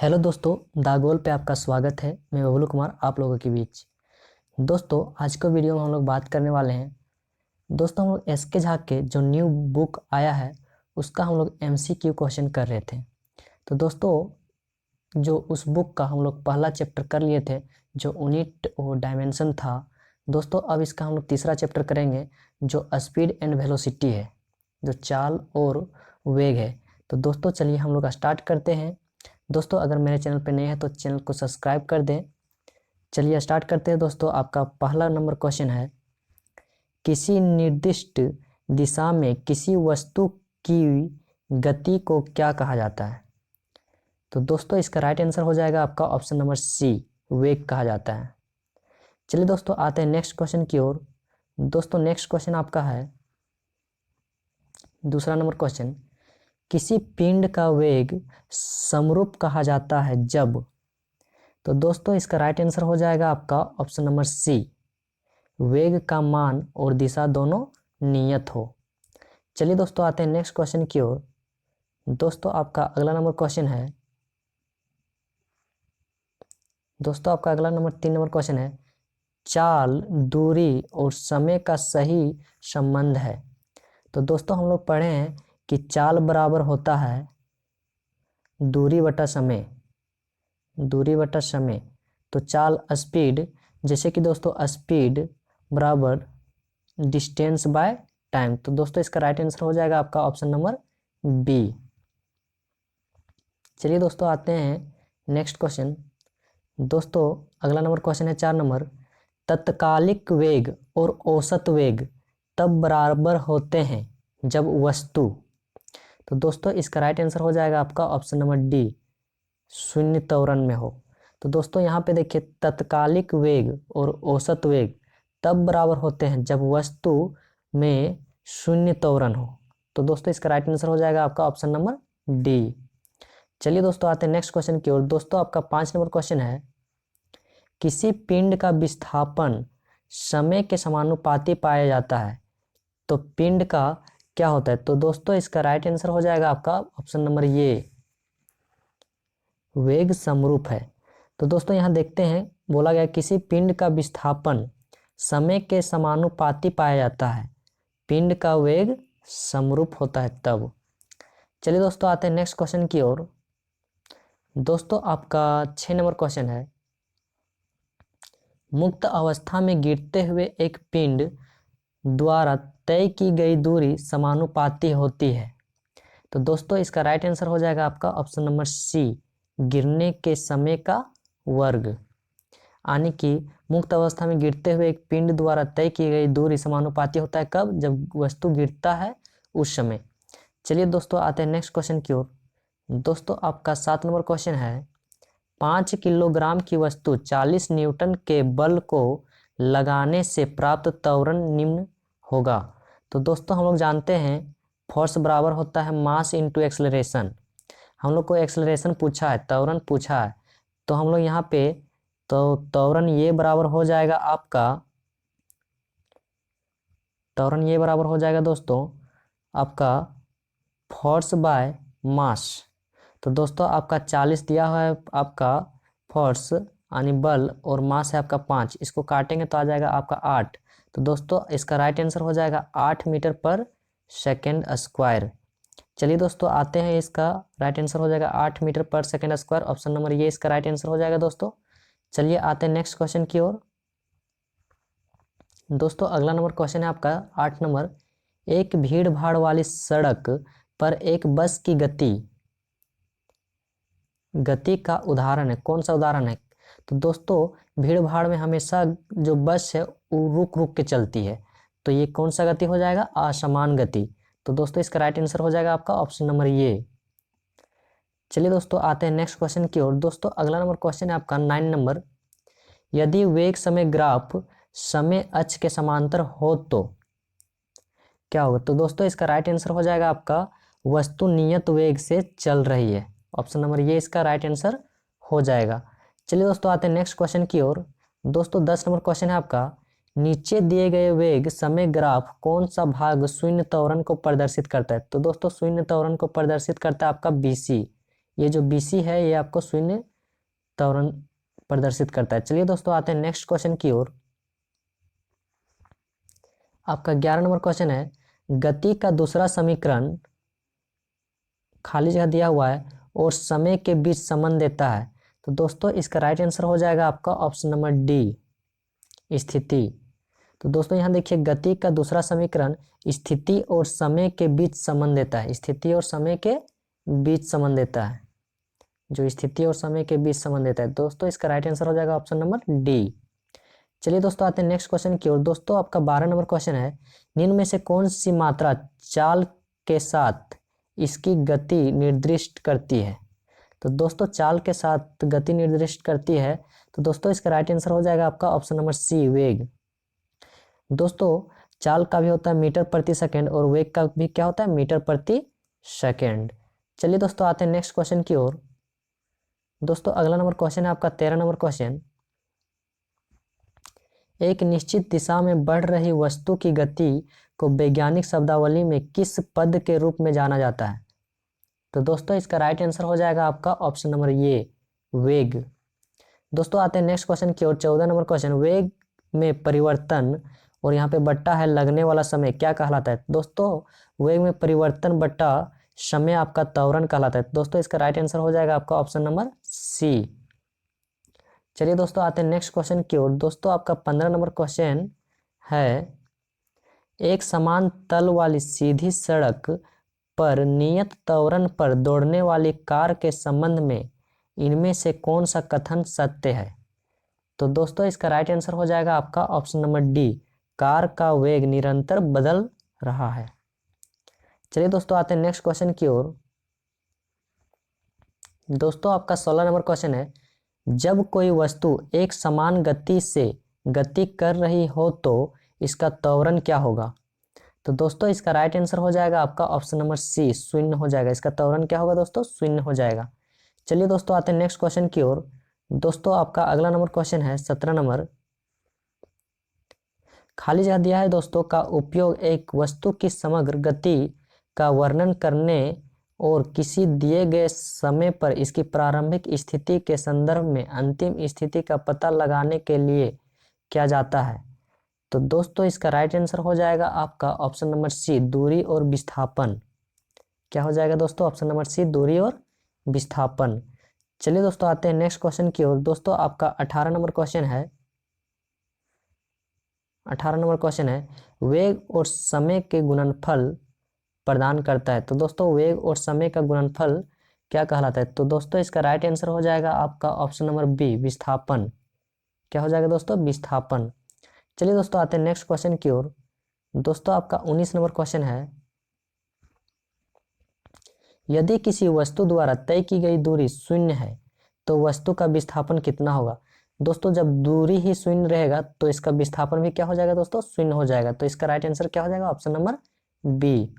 Hello दोस्तों, the goal पे आपका स्वागत है। मैं बबलू कुमार आप लोगों के बीच। दोस्तों, आज के वीडियो में हम लोग बात करने वाले हैं। दोस्तों, हम लोग एस के झा के जो न्यू बुक आया है उसका हम लोग MCQ क्वेश्चन कर रहे थे। तो दोस्तों, जो उस बुक का हम लोग पहला चैप्टर कर लिए थे जो यूनिट और डायमेंशन था। दोस्तों, अब इसका हम लोग तीसरा चैप्टर करेंगे जो स्पीड एंड वेलोसिटी है, जो चाल और वेग है। तो दोस्तों, चलिए हम लोग स्टार्ट करते हैं। दोस्तों, अगर मेरे चैनल पर नए हैं तो चैनल को सब्सक्राइब कर दें। चलिए स्टार्ट करते हैं। दोस्तों, आपका पहला नंबर क्वेश्चन है, किसी निर्दिष्ट दिशा में किसी वस्तु की गति को क्या कहा जाता है? तो दोस्तों, इसका राइट आंसर हो जाएगा आपका ऑप्शन नंबर सी, वेग कहा जाता है। चलिए दोस्तों, आते हैं नेक्स्ट क्वेश्चन की ओर। दोस्तों, नेक्स्ट क्वेश्चन आपका है दूसरा नंबर क्वेश्चन, किसी पिंड का वेग समरूप कहा जाता है जब। तो दोस्तों, इसका राइट आंसर हो जाएगा आपका ऑप्शन नंबर सी, वेग का मान और दिशा दोनों नियत हो। चलिए दोस्तों, आते हैं नेक्स्ट क्वेश्चन की ओर। दोस्तों, आपका अगला नंबर क्वेश्चन है, दोस्तों आपका अगला नंबर 3 नंबर क्वेश्चन है, चाल, दूरी और समय का सही संबंध है। तो दोस्तों, हम लोग पढ़े हैं कि चाल बराबर होता है दूरी बटा समय, दूरी बटा समय। तो चाल स्पीड, जैसे कि दोस्तों स्पीड बराबर डिस्टेंस बाय टाइम। तो दोस्तों, इसका राइट आंसर हो जाएगा आपका ऑप्शन नंबर बी। चलिए दोस्तों, आते हैं नेक्स्ट क्वेश्चन। दोस्तों, अगला नंबर क्वेश्चन है 4 नंबर, तत्कालिक वेग और औसत वेग तब बराबर होते हैं जब वस्तु। तो दोस्तों, इसका राइट आंसर हो जाएगा आपका ऑप्शन नंबर डी, शून्य त्वरण में हो। तो दोस्तों, यहाँ पे देखिए, तत्कालिक वेग और औसत वेग तब बराबर होते हैं जब वस्तु में शून्य त्वरण हो। तो दोस्तों, इसका राइट आंसर हो जाएगा आपका ऑप्शन नंबर डी। चलिए दोस्तों, आते हैं नेक्स्ट क्वेश्चन की ओर। दोस्तों, आपका 5 नंबर क्वेश्चन है, किसी पिंड का विस्थापन समय के समानुपाती पाया जाता है तो पिंड का क्या होता है? तो दोस्तों, इसका राइट आंसर हो जाएगा आपका ऑप्शन नंबर ये, वेग समरूप है। तो दोस्तों, यहाँ देखते हैं, बोला गया किसी पिंड का विस्थापन समय के समानुपाती पाया जाता है, पिंड का वेग समरूप होता है तब। चलिए दोस्तों, आते हैं नेक्स्ट क्वेश्चन की ओर। दोस्तों, आपका 6 नंबर क्वेश्चन है, मुक्त अवस्था में गिरते हुए एक पिंड द्वारा तय की गई दूरी समानुपाती होती है। तो दोस्तों, इसका राइट आंसर हो जाएगा आपका ऑप्शन नंबर सी, गिरने के समय का वर्ग। यानी कि मुक्त अवस्था में गिरते हुए एक पिंड द्वारा तय की गई दूरी समानुपाती होता है कब? जब वस्तु गिरता है उस समय। चलिए दोस्तों, आते हैं नेक्स्ट क्वेश्चन की ओर। दोस्तों, आपका 7 नंबर क्वेश्चन है, 5 किलोग्राम की वस्तु 40 न्यूटन के बल को लगाने से प्राप्त त्वरण निम्न होगा। तो दोस्तों, हम लोग जानते हैं फोर्स बराबर होता है मास इंटू एक्सेलरेशन। हम लोग को एक्सेलरेशन पूछा है, त्वरण पूछा है। तो हम लोग यहाँ पे तो त्वरण ये बराबर हो जाएगा आपका, त्वरण ये बराबर हो जाएगा दोस्तों आपका फोर्स बाय मास। तो दोस्तों, आपका 40 दिया हुआ है आपका फोर्स यानी बल, और मास है आपका 5, इसको काटेंगे तो आ जाएगा आपका 8। तो दोस्तों, इसका राइट आंसर हो जाएगा 8 मीटर पर सेकेंड स्क्वायर। चलिए दोस्तों, आते हैं, इसका राइट आंसर हो जाएगा 8 मीटर पर सेकेंड स्क्वायर, ऑप्शन नंबर ये इसका राइट आंसर हो जाएगा दोस्तों। चलिए आते हैं नेक्स्ट क्वेश्चन की ओर। दोस्तों, अगला नंबर क्वेश्चन है आपका 8 नंबर, एक भीड़ भाड़ वाली सड़क पर एक बस की गति का उदाहरण है, कौन सा उदाहरण है? तो दोस्तों, भीड़ भाड़ में हमेशा जो बस है वो रुक रुक के चलती है, तो ये कौन सा गति हो जाएगा? असमान गति। तो दोस्तों, इसका राइट आंसर हो जाएगा आपका ऑप्शन नंबर ये। चलिए दोस्तों, आते हैं नेक्स्ट क्वेश्चन की ओर। दोस्तों, अगला नंबर क्वेश्चन है आपका 9 नंबर, यदि वेग समय ग्राफ समय अक्ष के समांतर हो तो क्या होगा? तो दोस्तों, इसका राइट आंसर हो जाएगा आपका वस्तु नियत वेग से चल रही है, ऑप्शन नंबर ये इसका राइट आंसर हो जाएगा। चलिए दोस्तों, आते हैं नेक्स्ट क्वेश्चन की ओर। दोस्तों, 10 नंबर क्वेश्चन है आपका, नीचे दिए गए वेग समय ग्राफ कौन सा भाग शून्य त्वरण को प्रदर्शित करता है? तो दोस्तों, शून्य त्वरण को प्रदर्शित करता है आपका BC, ये जो BC है ये आपको शून्य त्वरण प्रदर्शित करता है। चलिए दोस्तों आते हैं नेक्स्ट क्वेश्चन की ओर। आपका 11 नंबर क्वेश्चन है, गति का दूसरा समीकरण खाली जगह दिया हुआ है और समय के बीच संबंध देता है। तो दोस्तों इसका राइट आंसर हो जाएगा आपका ऑप्शन नंबर डी, स्थिति। तो दोस्तों यहाँ देखिए, गति का दूसरा समीकरण स्थिति और समय के बीच संबंध देता है। स्थिति और समय के बीच संबंध देता है, जो स्थिति और समय के बीच संबंध देता है। दोस्तों इसका राइट आंसर हो जाएगा ऑप्शन नंबर डी। चलिए दोस्तों आते हैं नेक्स्ट क्वेश्चन की ओर। दोस्तों आपका 12 नंबर क्वेश्चन है, निम्न में से कौन सी मात्रा चाल के साथ इसकी गति निर्दिष्ट करती है। तो दोस्तों चाल के साथ गति निर्दिष्ट करती है, तो दोस्तों इसका राइट आंसर हो जाएगा आपका ऑप्शन नंबर सी, वेग। दोस्तों चाल का भी होता है मीटर प्रति सेकंड और वेग का भी क्या होता है, मीटर प्रति सेकंड। चलिए दोस्तों आते हैं नेक्स्ट क्वेश्चन की ओर। दोस्तों अगला नंबर क्वेश्चन है आपका 13 नंबर क्वेश्चन, एक निश्चित दिशा में बढ़ रही वस्तु की गति को वैज्ञानिक शब्दावली में किस पद के रूप में जाना जाता है। तो दोस्तों इसका राइट आंसर हो जाएगा आपका ऑप्शन नंबर ये, वेग। दोस्तों आते हैं नेक्स्ट क्वेश्चन की ओर। 14 नंबर क्वेश्चन, वेग में परिवर्तन और यहाँ पे बट्टा है लगने वाला समय क्या कहलाता है। दोस्तों वेग में परिवर्तन बट्टा समय आपका त्वरण कहलाता है। दोस्तों इसका राइट आंसर हो जाएगा आपका ऑप्शन नंबर सी। चलिए दोस्तों आते हैं नेक्स्ट क्वेश्चन की ओर। दोस्तों आपका 15 नंबर क्वेश्चन है, एक समान तल वाली सीधी सड़क पर नियत त्वरण पर दौड़ने वाली कार के संबंध में इनमें से कौन सा कथन सत्य है। तो दोस्तों इसका राइट आंसर हो जाएगा आपका ऑप्शन नंबर डी, कार का वेग निरंतर बदल रहा है। चलिए दोस्तों आते हैं नेक्स्ट क्वेश्चन की ओर। दोस्तों आपका 16 नंबर क्वेश्चन है, जब कोई वस्तु एक समान गति से गति कर रही हो तो इसका त्वरण क्या होगा। तो दोस्तों इसका राइट आंसर हो जाएगा आपका ऑप्शन नंबर सी, शून्य हो जाएगा। इसका त्वरण क्या होगा दोस्तों, शून्य हो जाएगा। चलिए दोस्तों आते हैं नेक्स्ट क्वेश्चन की ओर। दोस्तों आपका अगला नंबर क्वेश्चन है 17 नंबर, खाली जगह दिया है दोस्तों, का उपयोग एक वस्तु की समग्र गति का वर्णन करने और किसी दिए गए समय पर इसकी प्रारंभिक स्थिति के संदर्भ में अंतिम स्थिति का पता लगाने के लिए किया जाता है। तो दोस्तों इसका राइट आंसर हो जाएगा आपका ऑप्शन नंबर सी, दूरी और विस्थापन। क्या हो जाएगा दोस्तों, ऑप्शन नंबर सी, दूरी और विस्थापन। चलिए दोस्तों आते हैं नेक्स्ट क्वेश्चन की ओर। दोस्तों आपका 18 नंबर क्वेश्चन है, 18 नंबर क्वेश्चन है, वेग और समय के गुणनफल प्रदान करता है। तो दोस्तों वेग और समय का गुणनफल क्या कहलाता है। तो दोस्तों इसका राइट आंसर हो जाएगा आपका ऑप्शन नंबर बी, विस्थापन। क्या हो जाएगा दोस्तों, विस्थापन। चलिए दोस्तों आते हैं नेक्स्ट क्वेश्चन की ओर। दोस्तों आपका 19 नंबर क्वेश्चन है, यदि किसी वस्तु द्वारा तय की गई दूरी शून्य है तो वस्तु का विस्थापन कितना होगा। दोस्तों जब दूरी ही शून्य रहेगा तो इसका विस्थापन भी क्या हो जाएगा दोस्तों, शून्य हो जाएगा। तो इसका राइट आंसर क्या हो जाएगा, ऑप्शन नंबर बी।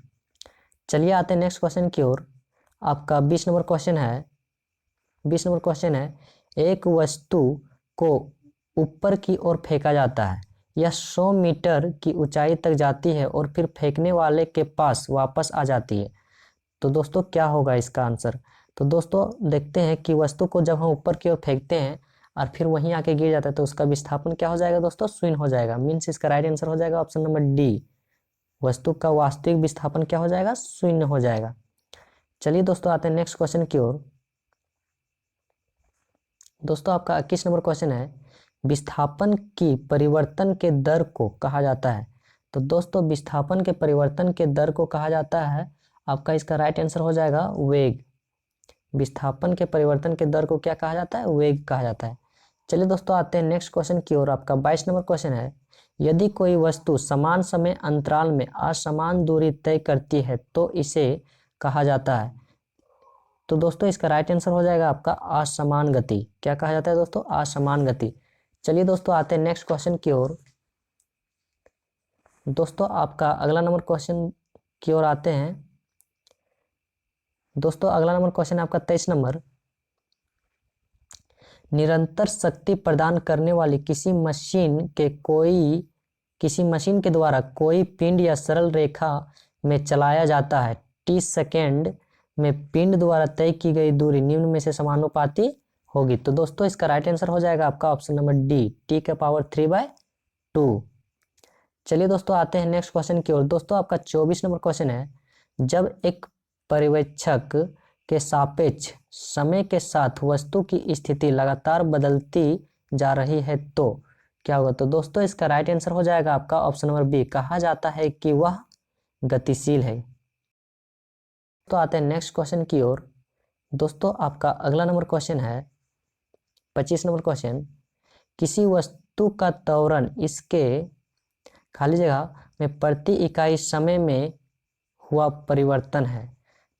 चलिए आते हैं नेक्स्ट क्वेश्चन की ओर। आपका 20 नंबर क्वेश्चन है, 20 नंबर क्वेश्चन है, एक वस्तु को ऊपर की ओर फेंका जाता है, यह 100 मीटर की ऊंचाई तक जाती है और फिर फेंकने वाले के पास वापस आ जाती है। तो दोस्तों क्या होगा इसका आंसर। तो दोस्तों देखते हैं कि वस्तु को जब हम ऊपर की ओर फेंकते हैं और फिर वहीं आके गिर जाता है तो उसका विस्थापन क्या हो जाएगा दोस्तों, शून्य हो जाएगा। मीन्स इसका राइट आंसर हो जाएगा ऑप्शन नंबर डी, वस्तु का वास्तविक विस्थापन क्या हो जाएगा, शून्य हो जाएगा। चलिए दोस्तों आते हैं नेक्स्ट क्वेश्चन की ओर। दोस्तों आपका 21 नंबर क्वेश्चन है, विस्थापन की परिवर्तन के दर को कहा जाता है। तो दोस्तों विस्थापन के परिवर्तन के दर को कहा जाता है, आपका इसका राइट आंसर हो जाएगा वेग। विस्थापन के परिवर्तन के दर को क्या कहा जाता है, वेग कहा जाता है। चलिए दोस्तों आते हैं नेक्स्ट क्वेश्चन की ओर। आपका 22 नंबर क्वेश्चन है, यदि कोई वस्तु समान समय अंतराल में असमान दूरी तय करती है तो इसे कहा जाता है। तो दोस्तों इसका राइट आंसर हो जाएगा आपका असमान गति। क्या कहा जाता है दोस्तों, असमान गति। चलिए दोस्तों आते हैं नेक्स्ट क्वेश्चन की ओर। दोस्तों आपका अगला नंबर क्वेश्चन की ओर आते हैं। दोस्तों अगला नंबर क्वेश्चन है आपका 23 नंबर, निरंतर शक्ति प्रदान करने वाली किसी मशीन के द्वारा कोई पिंड या सरल रेखा में चलाया जाता है, t सेकेंड में पिंड द्वारा तय की गई दूरी निम्न में से समानुपाती होगी। तो दोस्तों इसका राइट आंसर हो जाएगा आपका ऑप्शन नंबर डी, T⁻3/2। चलिए दोस्तों आते हैं नेक्स्ट क्वेश्चन की ओर। दोस्तों आपका 24 नंबर क्वेश्चन है, जब एक पर्यवेक्षक के सापेक्ष समय के साथ वस्तु की स्थिति लगातार बदलती जा रही है तो क्या होगा। तो दोस्तों इसका राइट आंसर हो जाएगा आपका ऑप्शन नंबर बी, कहा जाता है कि वह गतिशील है। तो आते हैं नेक्स्ट क्वेश्चन की ओर। दोस्तों आपका अगला नंबर क्वेश्चन है 25 नंबर क्वेश्चन, किसी वस्तु का त्वरण इसके खाली जगह में प्रति इकाई समय में हुआ परिवर्तन है।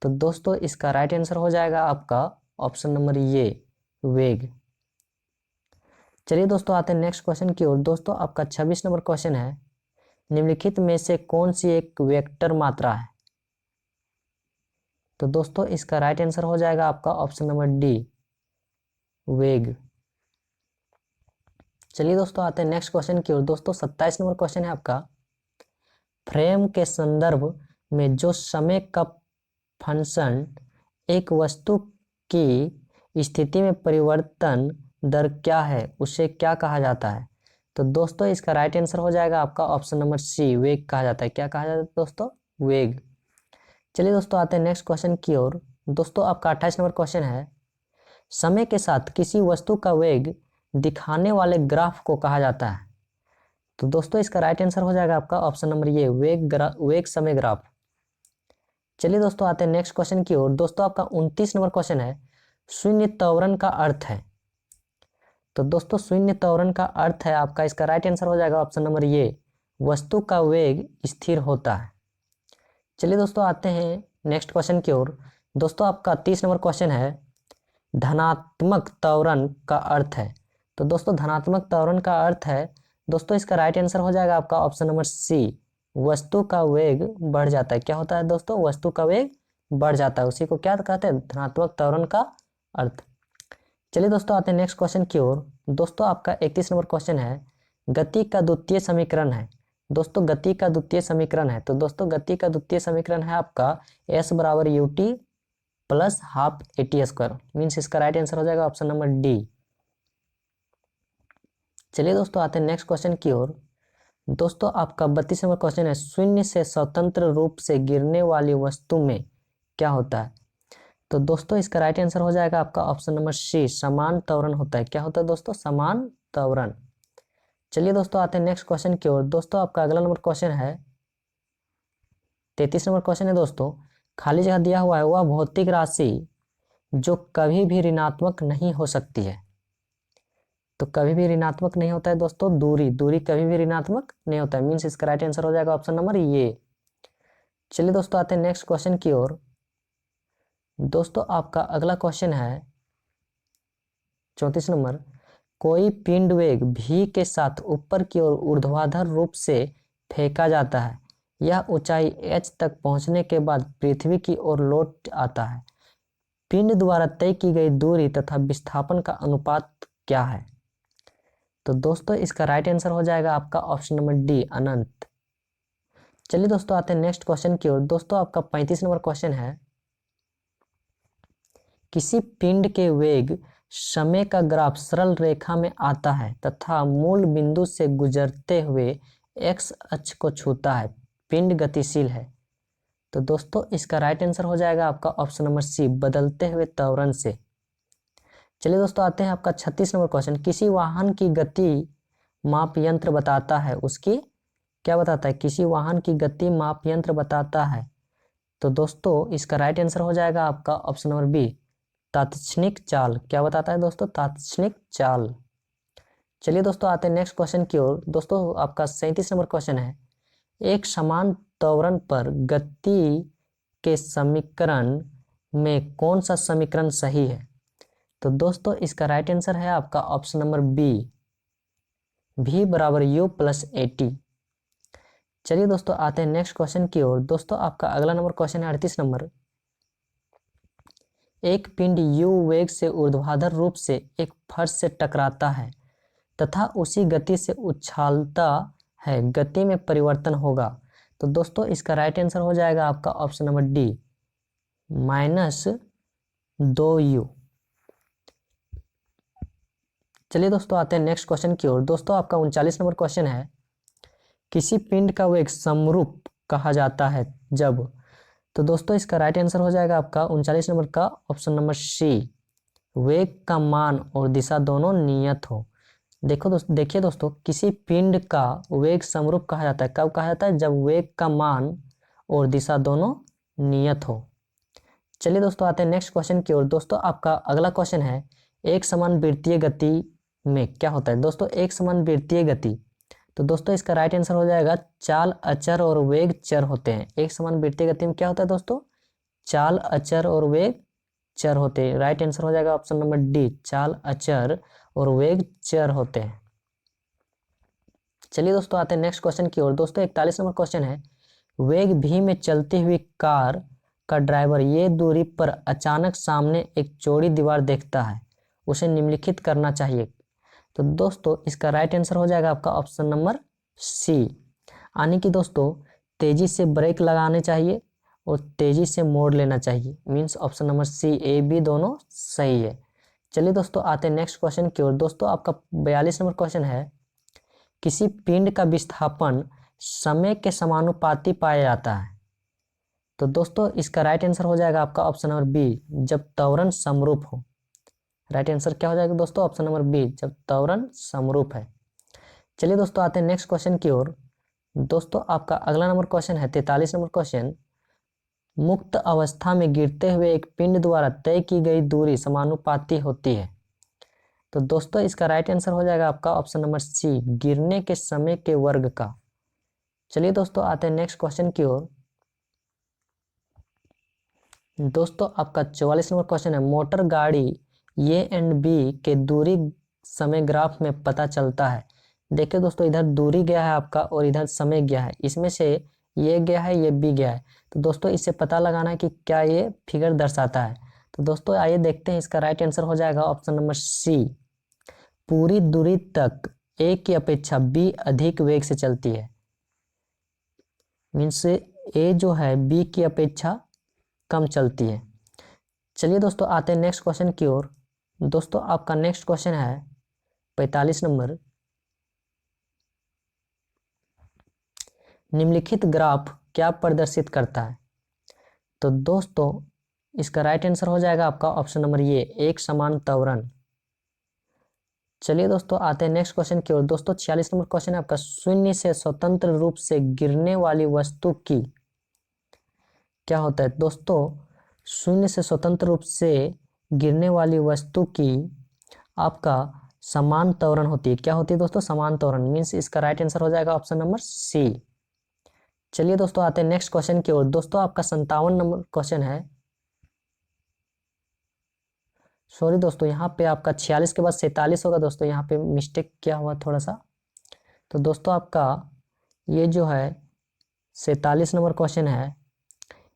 तो दोस्तों इसका राइट आंसर हो जाएगा आपका ऑप्शन नंबर ये, वेग। चलिए दोस्तों आते हैं नेक्स्ट क्वेश्चन की ओर। दोस्तों आपका 26 नंबर क्वेश्चन है, निम्नलिखित में से कौन सी एक वेक्टर मात्रा है। तो दोस्तों इसका राइट आंसर हो जाएगा आपका ऑप्शन नंबर डी, वेग। चलिए दोस्तों आते हैं नेक्स्ट क्वेश्चन की ओर। दोस्तों 27 नंबर क्वेश्चन है आपका, फ्रेम के संदर्भ में जो समय का फंक्शन एक वस्तु की स्थिति में परिवर्तन दर क्या है उसे क्या कहा जाता है। तो दोस्तों इसका राइट आंसर हो जाएगा आपका ऑप्शन नंबर सी, वेग कहा जाता है। क्या कहा जाता है दोस्तों, वेग। चलिए दोस्तों आते हैं नेक्स्ट क्वेश्चन की ओर। दोस्तों आपका 28 नंबर क्वेश्चन है, समय के साथ किसी वस्तु का वेग दिखाने वाले ग्राफ को कहा जाता है। तो दोस्तों इसका राइट आंसर हो जाएगा आपका ऑप्शन नंबर ये, वेग समय ग्राफ। चलिए दोस्तों आते हैं नेक्स्ट क्वेश्चन की ओर। दोस्तों आपका 29 नंबर क्वेश्चन है, शून्य त्वरण का अर्थ है। तो दोस्तों शून्य त्वरण का अर्थ है आपका, इसका राइट आंसर हो जाएगा ऑप्शन नंबर ये, वस्तु का वेग स्थिर होता है। चलिए दोस्तों आते हैं नेक्स्ट क्वेश्चन की ओर। दोस्तों आपका 30 नंबर क्वेश्चन है, धनात्मक त्वरण का अर्थ है। तो दोस्तों धनात्मक त्वरण का अर्थ है, दोस्तों इसका राइट आंसर हो जाएगा आपका ऑप्शन नंबर सी, वस्तु का वेग बढ़ जाता है। क्या होता है दोस्तों, वस्तु का वेग बढ़ जाता है, उसी को क्या कहते हैं, धनात्मक त्वरण का अर्थ। चलिए दोस्तों आते हैं नेक्स्ट क्वेश्चन की ओर। दोस्तों आपका 31 नंबर क्वेश्चन है, गति का द्वितीय समीकरण है। दोस्तों गति का द्वितीय समीकरण है, तो दोस्तों गति का द्वितीय समीकरण है आपका s बराबर ut plus half at², means इसका राइट आंसर हो जाएगा ऑप्शन नंबर डी। चलिए दोस्तों आते हैं नेक्स्ट क्वेश्चन की ओर। दोस्तों आपका 32 नंबर क्वेश्चन है, शून्य से स्वतंत्र रूप से गिरने वाली वस्तु में क्या होता है। तो दोस्तों इसका राइट आंसर हो जाएगा आपका ऑप्शन नंबर सी, समान त्वरण होता है। क्या होता है दोस्तों, समान त्वरण। चलिए दोस्तों आते हैं नेक्स्ट क्वेश्चन की ओर। दोस्तों आपका अगला नंबर क्वेश्चन है 33 नंबर क्वेश्चन है। दोस्तों खाली जगह दिया हुआ है, वह भौतिक राशि जो कभी भी ऋणात्मक नहीं हो सकती है। तो कभी भी ऋणात्मक नहीं होता है दोस्तों, दूरी कभी भी ऋणात्मक नहीं होता है, मीन्स इसका राइट आंसर हो जाएगा ऑप्शन नंबर ये। चलिए दोस्तों आते हैं नेक्स्ट क्वेश्चन की ओर। दोस्तों आपका अगला क्वेश्चन है 34 नंबर, कोई पिंड वेग v के साथ ऊपर की ओर ऊर्ध्वाधर रूप से फेंका जाता है, यह ऊंचाई h तक पहुंचने के बाद पृथ्वी की ओर लौट आता है। पिंड द्वारा तय की गई दूरी तथा विस्थापन का अनुपात क्या है। तो दोस्तों इसका राइट आंसर हो जाएगा आपका ऑप्शन नंबर डी, अनंत। चलिए दोस्तों आते हैं नेक्स्ट क्वेश्चन की ओर। दोस्तों आपका 35 नंबर क्वेश्चन है, किसी पिंड के वेग समय का ग्राफ सरल रेखा में आता है तथा मूल बिंदु से गुजरते हुए x अक्ष को छूता है, पिंड गतिशील है। तो दोस्तों इसका राइट आंसर हो जाएगा आपका ऑप्शन नंबर सी, बदलते हुए त्वरण से। चलिए दोस्तों आते हैं आपका 36 नंबर क्वेश्चन, किसी वाहन की गति माप यंत्र बताता है, उसकी क्या बताता है, किसी वाहन की गति माप यंत्र बताता है। तो दोस्तों इसका राइट आंसर हो जाएगा आपका ऑप्शन नंबर बी, तात्क्षणिक चाल। क्या बताता है दोस्तों, तात्क्षणिक चाल। चलिए दोस्तों आते हैं नेक्स्ट क्वेश्चन की ओर। दोस्तों आपका 37 नंबर क्वेश्चन है, एक समान त्वरण पर गति के समीकरण में कौन सा समीकरण सही है। तो दोस्तों इसका राइट आंसर है आपका ऑप्शन नंबर बी, v बराबर u प्लस at। चलिए दोस्तों आते हैं नेक्स्ट क्वेश्चन की ओर। दोस्तों आपका अगला नंबर क्वेश्चन है 38 नंबर, एक पिंड u वेग से ऊर्ध्वाधर रूप से एक फर्श से टकराता है तथा उसी गति से उछालता है, गति में परिवर्तन होगा। तो दोस्तों इसका राइट आंसर हो जाएगा आपका option number D, minus 2u। चलिए दोस्तों आते हैं नेक्स्ट क्वेश्चन की ओर। दोस्तों आपका 39 नंबर क्वेश्चन है, किसी पिंड का वेग समरूप कहा जाता है जब। तो दोस्तों इसका राइट आंसर हो जाएगा आपका 39 नंबर का ऑप्शन नंबर सी, वेग का मान और दिशा दोनों नियत हो। देखिए दोस्तों, किसी पिंड का वेग समरूप कहा जाता है, कब कहा जाता है, जब वेग का मान और दिशा दोनों नियत हो। चलिए दोस्तों आते हैं नेक्स्ट क्वेश्चन की ओर। दोस्तों आपका अगला क्वेश्चन है, एक समान वृत्तीय गति में क्या होता है। दोस्तों एक समान वृत्तीय गति, तो दोस्तों इसका राइट आंसर हो जाएगा चाल अचर और वेग चर होते हैं। एक समान वृत्तीय गति में क्या होता है दोस्तों, चाल अचर और वेग चर होते हैं। राइट आंसर हो जाएगा ऑप्शन नंबर डी, चाल अचर और वेग चर होते हैं। चलिए दोस्तों आते हैं नेक्स्ट क्वेश्चन की ओर। दोस्तों 41 नंबर क्वेश्चन है, वेग v में चलती हुई कार का ड्राइवर ये दूरी पर अचानक सामने एक चौड़ी दीवार देखता है, उसे निम्नलिखित करना चाहिए। तो दोस्तों इसका राइट आंसर हो जाएगा आपका ऑप्शन नंबर सी, यानी कि दोस्तों तेजी से ब्रेक लगाने चाहिए और तेजी से मोड़ लेना चाहिए। Means option number C, A B दोनों सही है। चलिए दोस्तों आते हैं नेक्स्ट क्वेश्चन की ओर। दोस्तों आपका 42 नंबर क्वेश्चन है, किसी पिंड का विस्थापन समय के समानुपाती पाया जाता है। तो दोस्तों इसका राइट आंसर हो जाएगा आपका ऑप्शन नंबर बी, जब त्वरण समरूप हो। राइट आंसर क्या हो जाएगा दोस्तों, ऑप्शन नंबर बी, जब त्वरण समरूप है। चलिए दोस्तों आते हैं नेक्स्ट क्वेश्चन की ओर। दोस्तों आपका अगला नंबर क्वेश्चन है 43 नंबर क्वेश्चन, मुक्त अवस्था में गिरते हुए एक पिंड द्वारा तय की गई दूरी समानुपाती होती है। तो दोस्तों इसका राइट आंसर हो जाएगा आपका ऑप्शन नंबर सी, गिरने के समय के वर्ग का। चलिए दोस्तों आते हैं नेक्स्ट क्वेश्चन की ओर। दोस्तों आपका 44 नंबर क्वेश्चन है, मोटर गाड़ी ए एंड बी के दूरी समय ग्राफ में पता चलता है। देखिए दोस्तों इधर दूरी गया है आपका और इधर समय गया है, इसमें से ये गया है ये बी गया है। तो दोस्तों इससे पता लगाना है कि क्या ये फिगर दर्शाता है। तो दोस्तों आइए देखते हैं, इसका राइट आंसर हो जाएगा ऑप्शन नंबर सी, पूरी दूरी तक ए की अपेक्षा बी अधिक वेग से चलती है। मीन्स ए जो है बी की अपेक्षा कम चलती है। चलिए दोस्तों आते हैं नेक्स्ट क्वेश्चन की ओर। दोस्तों आपका नेक्स्ट क्वेश्चन है 45 नंबर, निम्नलिखित ग्राफ क्या प्रदर्शित करता है। तो दोस्तों इसका राइट आंसर हो जाएगा आपका ऑप्शन नंबर ये, एक समान त्वरण। चलिए दोस्तों आते हैं नेक्स्ट क्वेश्चन की ओर। दोस्तों 46 नंबर क्वेश्चन है आपका, शून्य से स्वतंत्र रूप से गिरने वाली वस्तु की क्या होता है। दोस्तों शून्य से स्वतंत्र रूप से गिरने वाली वस्तु की आपका समान त्वरण होती है। क्या होती है दोस्तों, समान त्वरण। मीन्स इसका राइट आंसर हो जाएगा ऑप्शन नंबर सी। चलिए दोस्तों आते हैं नेक्स्ट क्वेश्चन की ओर। दोस्तों आपका 57 नंबर क्वेश्चन है, सॉरी दोस्तों यहाँ पे आपका 46 के बाद 47 होगा। दोस्तों यहाँ पे मिस्टेक किया हुआ थोड़ा सा। तो दोस्तों आपका ये जो है 47 नंबर क्वेश्चन है,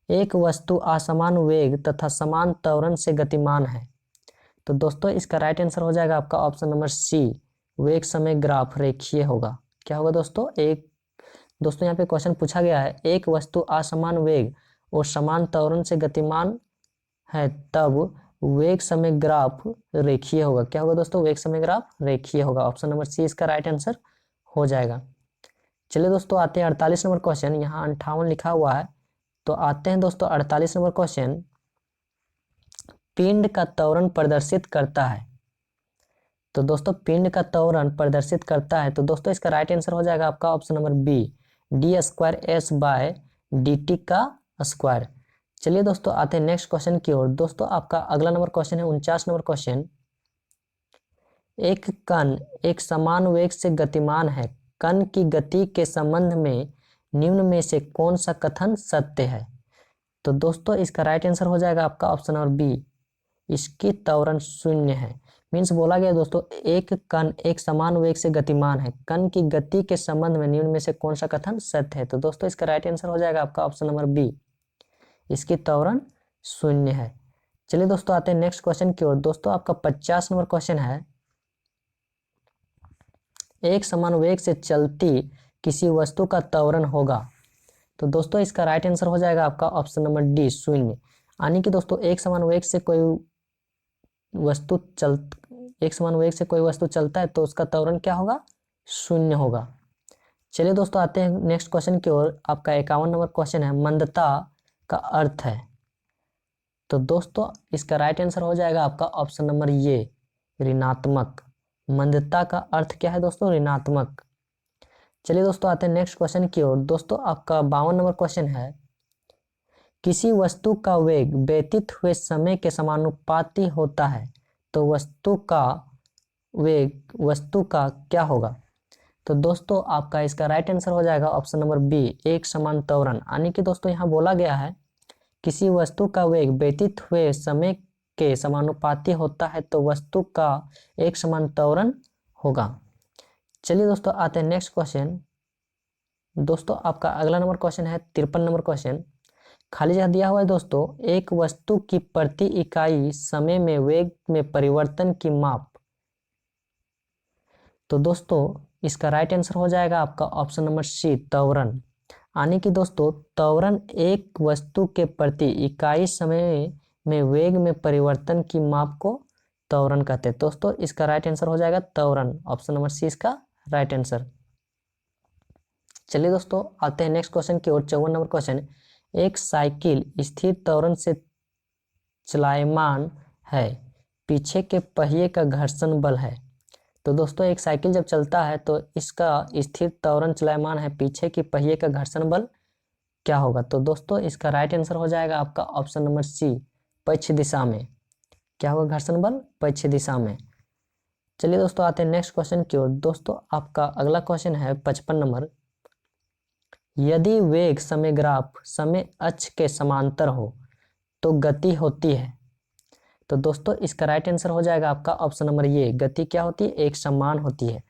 एक वस्तु असमान वेग तथा समान त्वरण से गतिमान है। तो दोस्तों इसका राइट आंसर हो जाएगा आपका ऑप्शन नंबर सी, वेग समय ग्राफ रेखीय होगा। क्या होगा दोस्तों, दोस्तों यहाँ पे क्वेश्चन पूछा गया है, एक वस्तु असमान वेग और समान त्वरण से गतिमान है तब वेग समय ग्राफ रेखीय होगा। क्या होगा दोस्तों, वेग समय ग्राफ रेखीय होगा। ऑप्शन नंबर सी इसका राइट आंसर हो जाएगा। चलिए दोस्तों आते हैं 48 नंबर क्वेश्चन, यहाँ 58 लिखा हुआ है। तो आते हैं दोस्तों 48 नंबर क्वेश्चन, पिंड का त्वरण प्रदर्शित करता है। तो दोस्तों पिंड का त्वरण प्रदर्शित करता है, तो दोस्तों इसका राइट आंसर हो जाएगा आपका option number B, D square S by D T का स्क्वायर। चलिए दोस्तों आते हैं नेक्स्ट क्वेश्चन की ओर। दोस्तों आपका अगला नंबर क्वेश्चन है 49 नंबर क्वेश्चन, एक कण एक समान वेग से गतिमान है, कण की गति के संबंध में निम्न में से कौन सा कथन सत्य है। तो दोस्तों इसका राइट आंसर हो जाएगा आपका ऑप्शन नंबर बी, इसकी त्वरण शून्य है। मीन्स बोला गया दोस्तों एक कण एक समान वेग से गतिमान है, कण की गति के संबंध में निम्न में से कौन सा कथन सत्य है। तो दोस्तों इसका राइट आंसर हो जाएगा आपका ऑप्शन नंबर बी, इसकी त्वरण शून्य है। चलिए दोस्तों आते हैं नेक्स्ट क्वेश्चन की ओर। दोस्तों आपका 50 नंबर क्वेश्चन है, एक समान वेग से चलती किसी वस्तु का त्वरण होगा। तो दोस्तों इसका राइट आंसर हो जाएगा आपका ऑप्शन नंबर डी, शून्य। यानी कि दोस्तों एक समान वेग से कोई वस्तु चलता है तो उसका त्वरण क्या होगा, शून्य होगा। चलिए दोस्तों आते हैं नेक्स्ट क्वेश्चन की ओर। आपका 51 नंबर क्वेश्चन है, मंदता का अर्थ है। तो दोस्तों इसका राइट आंसर हो जाएगा आपका ऑप्शन नंबर ये, ऋणात्मक। मंदता का अर्थ क्या है दोस्तों, ऋणात्मक। चलिए दोस्तों आते हैं नेक्स्ट क्वेश्चन की ओर। दोस्तों आपका 52 नंबर क्वेश्चन है, किसी वस्तु का वेग व्यतीत हुए समय के समानुपाती होता है तो वस्तु का क्या होगा। तो दोस्तों आपका इसका राइट आंसर हो जाएगा ऑप्शन नंबर बी, एक समान त्वरण। यानी कि दोस्तों यहाँ बोला गया है किसी वस्तु का वेग व्यतीत हुए समय के समानुपाती होता है तो वस्तु का एक समान त्वरण होगा। चलिए दोस्तों आते हैं नेक्स्ट क्वेश्चन। दोस्तों आपका अगला नंबर क्वेश्चन है 53 नंबर क्वेश्चन, खाली जगह दिया हुआ है दोस्तों, एक वस्तु की प्रति इकाई समय में वेग में परिवर्तन की माप। तो दोस्तों इसका राइट आंसर हो जाएगा आपका ऑप्शन नंबर सी, त्वरण। यानी कि दोस्तों त्वरण एक वस्तु के प्रति इकाई समय में वेग में परिवर्तन की माप को त्वरण कहते हैं। दोस्तों इसका राइट आंसर हो जाएगा त्वरण, ऑप्शन नंबर सी इसका राइट आंसर। चलिए दोस्तों आते हैं नेक्स्ट क्वेश्चन की ओर। 54 नंबर क्वेश्चन, एक साइकिल स्थिर त्वरण से चलायमान है, पीछे के पहिए का घर्षण बल है। तो दोस्तों एक साइकिल जब चलता है तो इसका स्थिर त्वरण चलायमान है, पीछे के पहिए का घर्षण बल क्या होगा। तो दोस्तों इसका राइट आंसर हो जाएगा आपका ऑप्शन नंबर सी, पक्ष दिशा में। क्या होगा, घर्षण बल पक्ष दिशा में। चलिए दोस्तों आते हैं नेक्स्ट क्वेश्चन की ओर। दोस्तों आपका अगला क्वेश्चन है 55 नंबर, यदि वेग समय ग्राफ समय अक्ष के समांतर हो तो गति होती है। तो दोस्तों इसका राइट आंसर हो जाएगा आपका ऑप्शन नंबर ये, गति क्या होती है, एक समान होती है।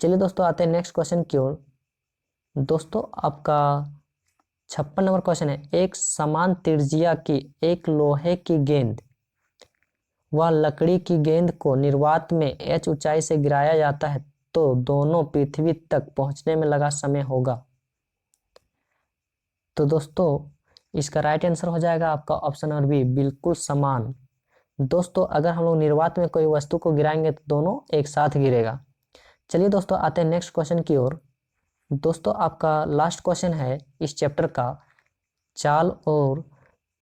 चलिए दोस्तों आते हैं नेक्स्ट क्वेश्चन की ओर। दोस्तों आपका 56 नंबर क्वेश्चन है, एक समान त्रिज्या की एक लोहे की गेंद व लकड़ी की गेंद को निर्वात में h ऊंचाई से गिराया जाता है तो दोनों पृथ्वी तक पहुंचने में लगा समय होगा। तो दोस्तों इसका राइट आंसर हो जाएगा आपका ऑप्शन नंबर बी, बिल्कुल समान। दोस्तों अगर हम लोग निर्वात में कोई वस्तु को गिराएंगे तो दोनों एक साथ गिरेगा। चलिए दोस्तों आते हैं नेक्स्ट क्वेश्चन की ओर। दोस्तों आपका लास्ट क्वेश्चन है इस चैप्टर का, चाल और